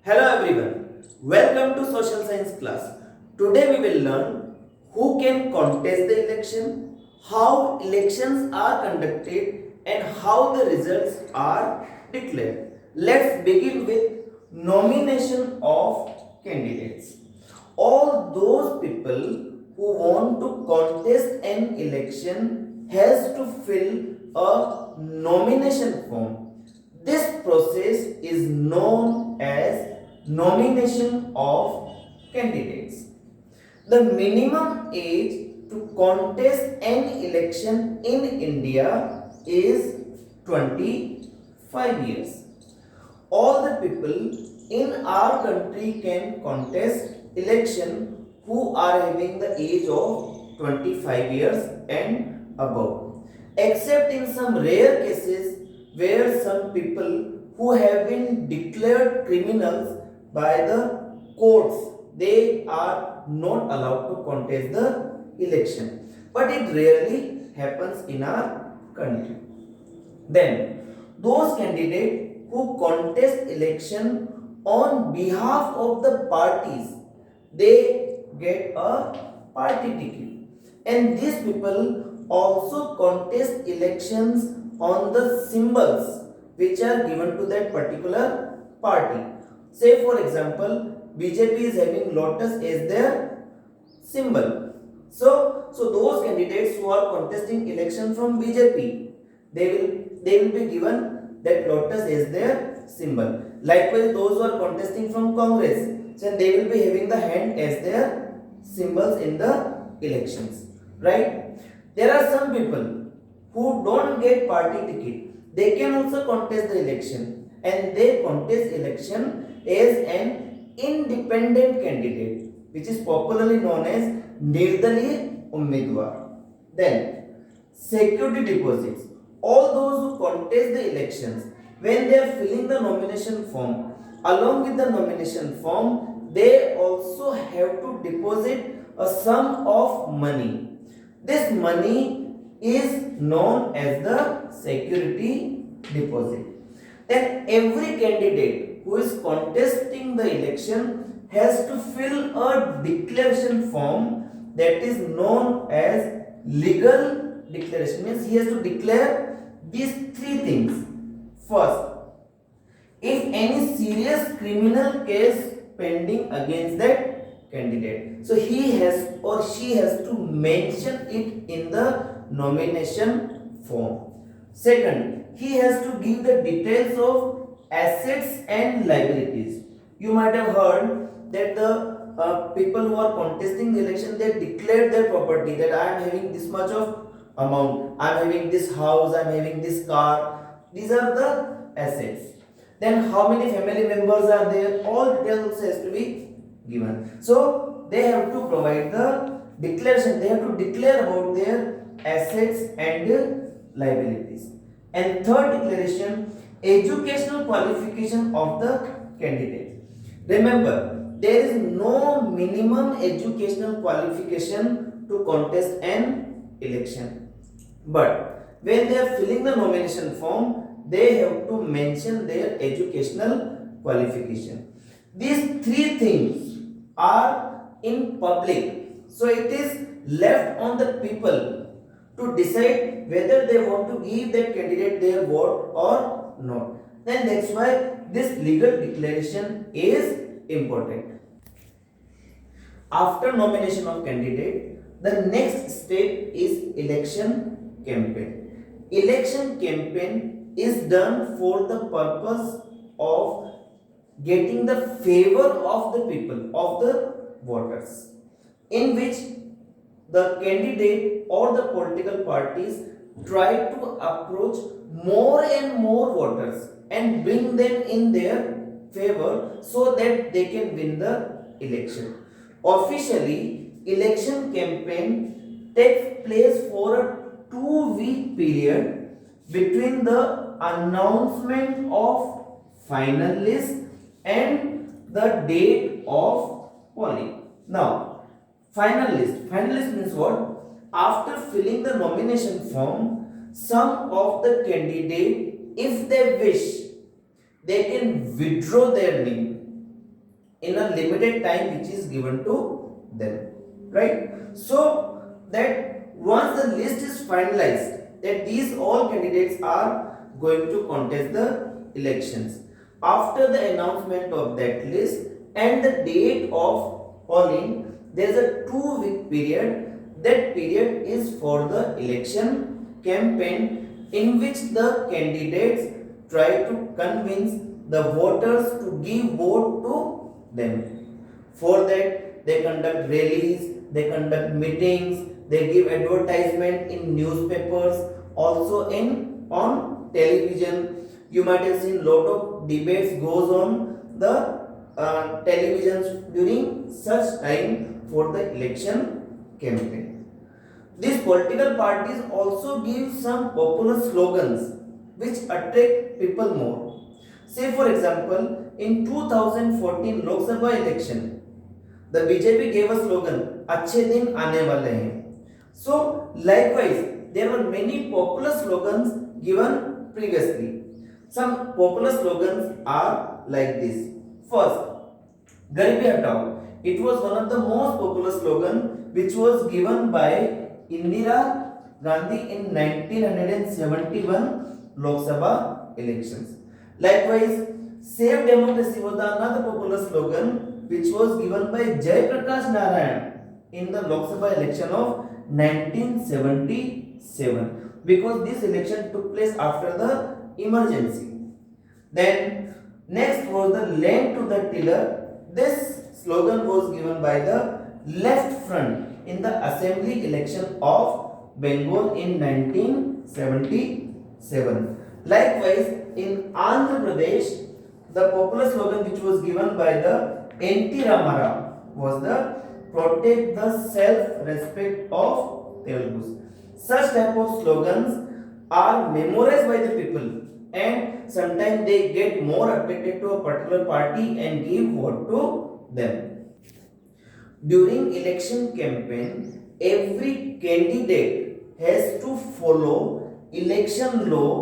Hello everyone, welcome to social science class. Today we will learn who can contest the election, how elections are conducted and how the results are declared. Let's begin with nomination of candidates. All those people who want to contest an election has to fill a nomination form. This process is known as nomination of candidates. The minimum age to contest an election in India is 25 years. All the people in our country can contest election who are having the age of 25 years and above, except in some rare cases where some people who have been declared criminals by the courts, they are not allowed to contest the election, but it rarely happens in our country. Then those candidates who contest election on behalf of the parties, they get a party ticket, and these people also contest elections on the symbols which are given to that particular party. Say for example, BJP is having lotus as their symbol. So those candidates who are contesting election from BJP, they will be given that lotus as their symbol. Likewise, those who are contesting from Congress, then they will be having the hand as their symbols in the elections. Right? There are some people who don't get party ticket. They can also contest the election, and they contest election as an independent candidate, which is popularly known as Nirdaliya Ummidwar. Then, security deposits. All those who contest the elections, when they are filling the nomination form, along with the nomination form, they also have to deposit a sum of money. This money is known as the security deposit. Then every candidate who is contesting the election has to fill a declaration form that is known as legal declaration. Means he has to declare these three things. First, if any serious criminal case pending against that candidate, so he has or she has to mention it in the nomination form. Second, he has to give the details of assets and liabilities. You might have heard that the people who are contesting the election, they declare their property, that I am having this much of amount, I am having this house, I am having this car. These are the assets. Then how many family members are there, all details has to be given. So they have to provide the declaration, they have to declare about their assets and liabilities. And third declaration, educational qualification of the candidate. Remember, there is no minimum educational qualification to contest an election. But when they are filling the nomination form, they have to mention their educational qualification. These three things are in public, so it is left on the people to decide whether they want to give that candidate their vote or not. Then that's why this legal declaration is important. After nomination of candidate, the next step is election campaign. Election campaign is done for the purpose of getting the favor of the people, of the voters, in which the candidate or the political parties try to approach more and more voters and bring them in their favor so that they can win the election. Officially, election campaign takes place for a 2-week period between the announcement of final list and the date of polling. Now, final list. Final list means what? After filling the nomination form, some of the candidate, if they wish, they can withdraw their name in a limited time which is given to them, right? So that once the list is finalized, that these all candidates are going to contest the elections. After the announcement of that list and the date of polling, there is a 2 week period. That period is for the election campaign, in which the candidates try to convince the voters to give vote to them. For that, they conduct rallies, they conduct meetings, they give advertisement in newspapers, also in on television. You might have seen lot of debates goes on the televisions during such time for the election campaign. These political parties also give some popular slogans which attract people more. Say for example, in 2014 Lok Sabha election, the BJP gave a slogan, "अच्छे दिन आने वाले हैं." So likewise, there were many popular slogans given previously. Some popular slogans are like this. First, "Garibi Hatao." It was one of the most popular slogan which was given by Indira Gandhi in 1971 Lok Sabha elections. Likewise, "Save Democracy" was another popular slogan which was given by Jay Prakash Narayan in the Lok Sabha election of 1977, because this election took place after the emergency. Then next was the "Land to the Tiller." This slogan was given by the Left Front in the assembly election of Bengal in 1977. Likewise, in Andhra Pradesh, the popular slogan which was given by the N.T. Ramarao was the "Protect the self-respect of Telugus." Such type of slogans are memorized by the people, and sometimes they get more attracted to a particular party and give vote to them. During election campaign, every candidate has to follow election law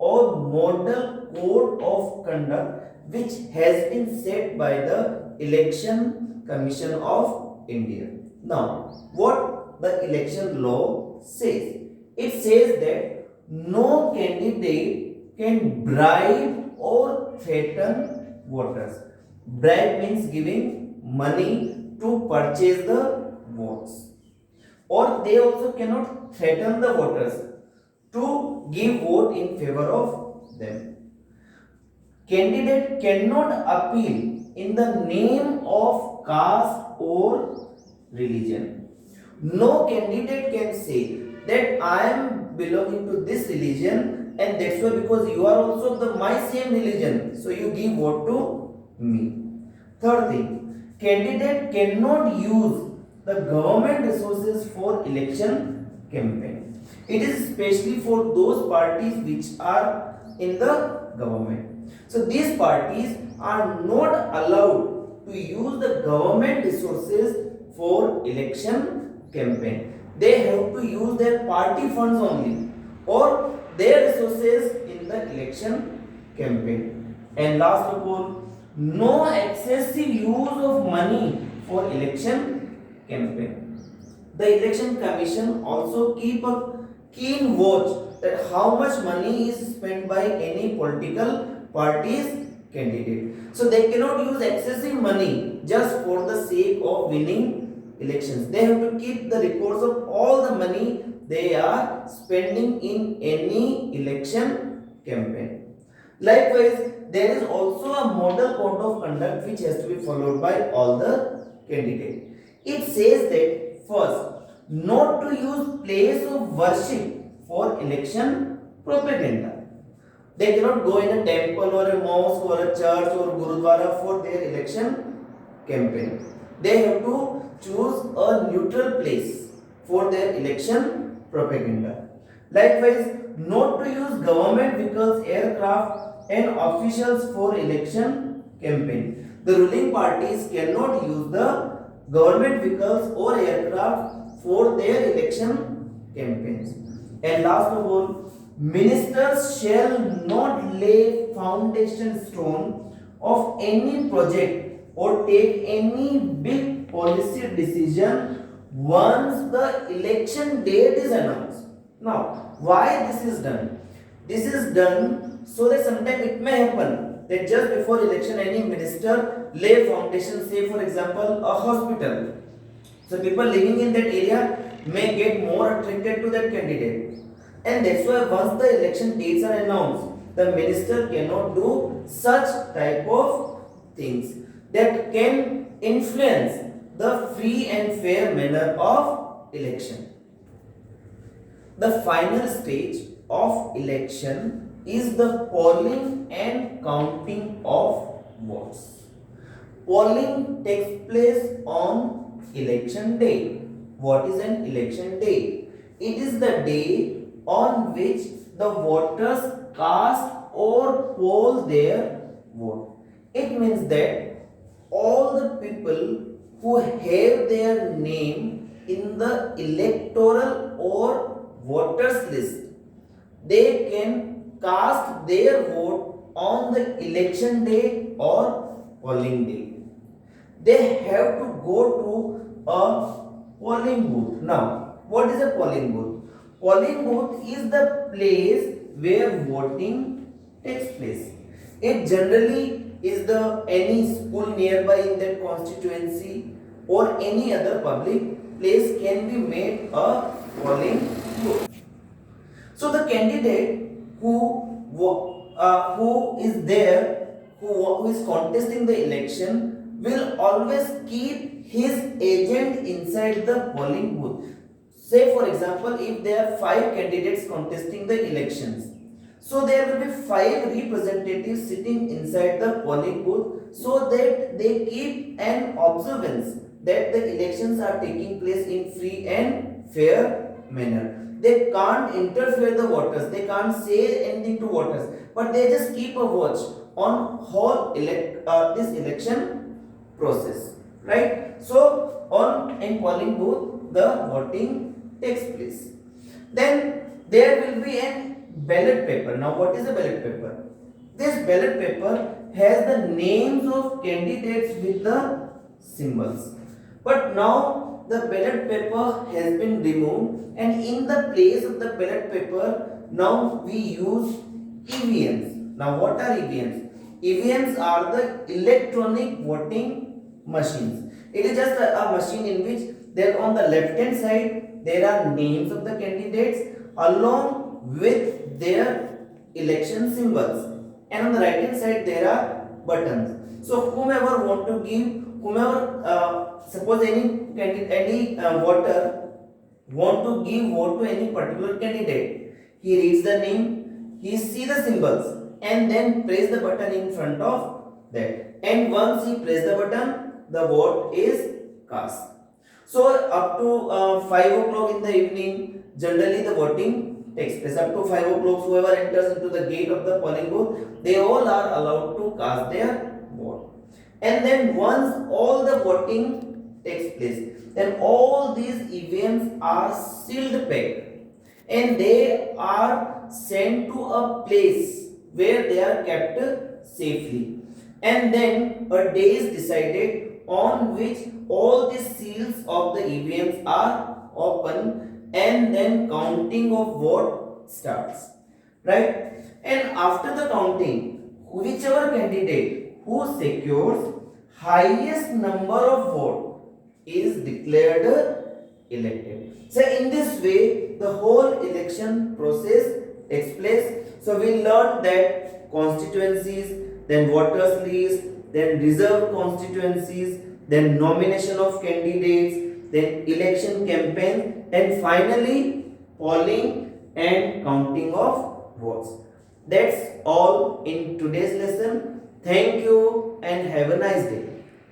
or model code of conduct which has been set by the Election Commission of India. Now, what the election law says? It says that no candidate can bribe or threaten voters. Bribe means giving money to purchase the votes, or they also cannot threaten the voters to give vote in favor of them. Candidate cannot appeal in the name of caste or religion. No candidate can say that I am belonging to this religion, and that's why because you are also of the my same religion, so you give vote to me. Third thing, candidate cannot use the government resources for election campaign. It is especially for those parties which are in the government. So these parties are not allowed to use the government resources for election campaign. They have to use their party funds only, or their resources in the election campaign. And last of all, no excessive use of money for election campaign. The Election Commission also keep a keen watch that how much money is spent by any political party's candidate. So they cannot use excessive money just for the sake of winning elections. They have to keep the records of all the money they are spending in any election campaign. Likewise, there is also a model code of conduct which has to be followed by all the candidates. It says that first, not to use place of worship for election propaganda. They cannot go in a temple or a mosque or a church or gurudwara for their election campaign. They have to choose a neutral place for their election propaganda. Likewise, not to use government vehicles, aircraft and officials for election campaign. The ruling parties cannot use the government vehicles or aircraft for their election campaigns. And last of all, ministers shall not lay foundation stone of any project or take any big policy decision once the election date is announced. Now, why this is done? This is done so that sometime it may happen that just before election any minister lay foundation, say for example a hospital. So people living in that area may get more attracted to that candidate. And that's why once the election dates are announced, the minister cannot do such type of things that can influence the free and fair manner of election. The final stage of election is the polling and counting of votes. Polling takes place on election day. What is an election day? It is the day on which the voters cast or poll their vote. It means that all the people who have their name in the electoral or voters list, they can cast their vote on the election day or polling day. They have to go to a polling booth. Now, what is a polling booth? Polling booth is the place where voting takes place. It generally is the any school nearby in that constituency or any other public place can be made a polling booth. So the candidate who is there, who is contesting the election, will always keep his agent inside the polling booth. Say for example, if there are 5 candidates contesting the elections, so there will be 5 representatives sitting inside the polling booth so that they keep an observance that the elections are taking place in free and fair manner. They can't interfere the voters, they can't say anything to voters, but they just keep a watch on whole this election process, right? So on in polling booth the voting takes place. Then there will be a ballot paper. Now what is a ballot paper? This ballot paper has the names of candidates with the symbols. But now the ballot paper has been removed, and in the place of the ballot paper now we use EVMs. Now what are EVMs? EVMs are the electronic voting machines. It is just a machine in which there on the left hand side there are names of the candidates along with their election symbols, and on the right hand side there are buttons. So whomever want to give, suppose any candidate, voter want to give vote to any particular candidate, he reads the name, he see the symbols, and then press the button in front of that, and once he press the button the vote is cast. So up to 5 o'clock in the evening generally the voting takes place. Up to 5 o'clock whoever enters into the gate of the polling booth, they all are allowed to cast their vote. And then once all the voting takes place, then all these events are sealed packed and they are sent to a place where they are kept safely. And then a day is decided on which all the seals of the EVMs are open, and then counting of vote starts, right? And after the counting, whichever candidate who secures highest number of vote is declared elected. So in this way the whole election process takes place. So we learned that constituencies, then voters list, then reserved constituencies, then nomination of candidates, then election campaign, and finally polling and counting of votes. That's all in today's lesson. Thank you and have a nice day.